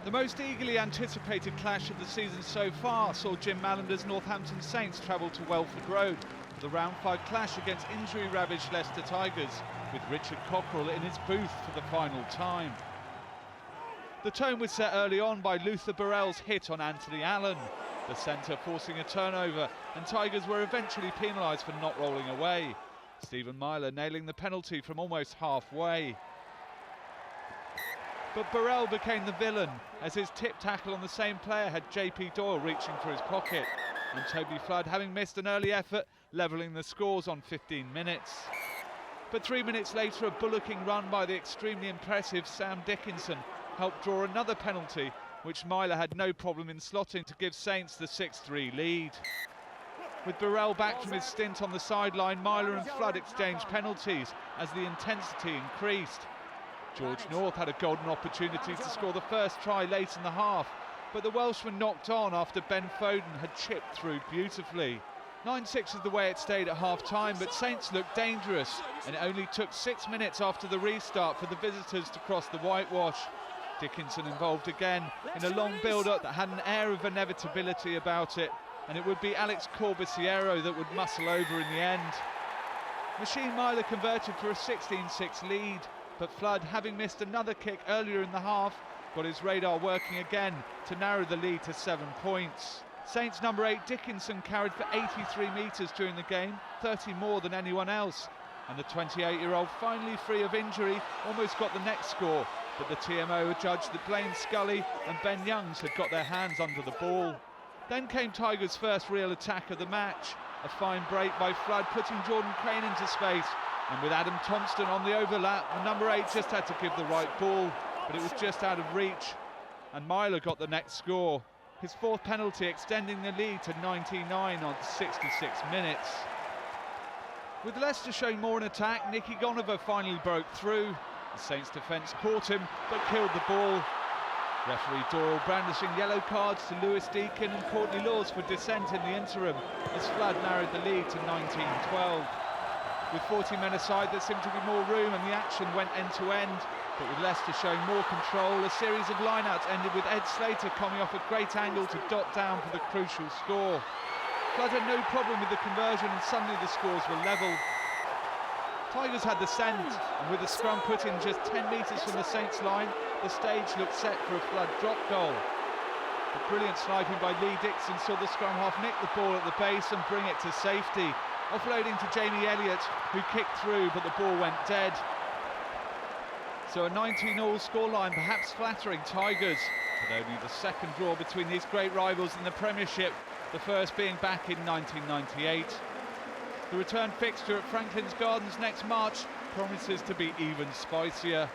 The most eagerly anticipated clash of the season so far saw Jim Mallander's Northampton Saints travel to Welford Road for the round 5 clash against injury-ravaged Leicester Tigers, with Richard Cockerell in his booth for the final time. The tone was set early on by Luther Burrell's hit on Anthony Allen, the centre forcing a turnover, and Tigers were eventually penalised for not rolling away, Stephen Myler nailing the penalty from almost halfway. But Burrell became the villain, as his tip tackle on the same player had JP Doyle reaching for his pocket, and Toby Flood, having missed an early effort, levelling the scores on 15 minutes. But 3 minutes later, a bullocking run by the extremely impressive Sam Dickinson helped draw another penalty, which Myler had no problem in slotting to give Saints the 6-3 lead. With Burrell back from his stint on the sideline, Myler and Flood exchanged penalties as the intensity increased. George North had a golden opportunity to score the first try late in the half, but the Welshman knocked on after Ben Foden had chipped through beautifully. 9-6 is the way it stayed at half-time, but Saints looked dangerous, and it only took 6 minutes after the restart for the visitors to cross the whitewash. Dickinson involved again in a long build-up that had an air of inevitability about it, and it would be Alex Corbisiero that would muscle over in the end. Machine Myler converted for a 16-6 lead, but Flood, having missed another kick earlier in the half, got his radar working again to narrow the lead to 7 points. Saints number 8 Dickinson carried for 83 metres during the game, 30 more than anyone else, and the 28-year-old, finally free of injury, almost got the next score, but the TMO judged that Blaine Scully and Ben Youngs had got their hands under the ball. Then came Tigers' first real attack of the match, a fine break by Flood putting Jordan Crane into space, and with Adam Thompson on the overlap, the number 8 just had to give the right ball, but it was just out of reach, and Myler got the next score, his 4th penalty extending the lead to 99 on 66 minutes. With Leicester showing more in attack, Nicky Gonover finally broke through. The Saints defence caught him, but killed the ball. Referee Doyle brandishing yellow cards to Lewis Deacon and Courtney Laws for dissent in the interim, as Flood narrowed the lead to 19-12. With 40 men aside, there seemed to be more room and the action went end-to-end. But with Leicester showing more control, a series of lineouts ended with Ed Slater coming off a great angle to dot down for the crucial score. Flood had no problem with the conversion and suddenly the scores were level. Tigers had the scent, and with the scrum put in just 10 metres from the Saints line, the stage looked set for a Flood drop goal. But brilliant sniping by Lee Dixon saw the scrum half nick the ball at the base and bring it to safety, offloading to Jamie Elliott, who kicked through, but the ball went dead. So a 19-all scoreline, perhaps flattering Tigers, but only the second draw between these great rivals in the Premiership, the first being back in 1998. The return fixture at Franklin's Gardens next March promises to be even spicier.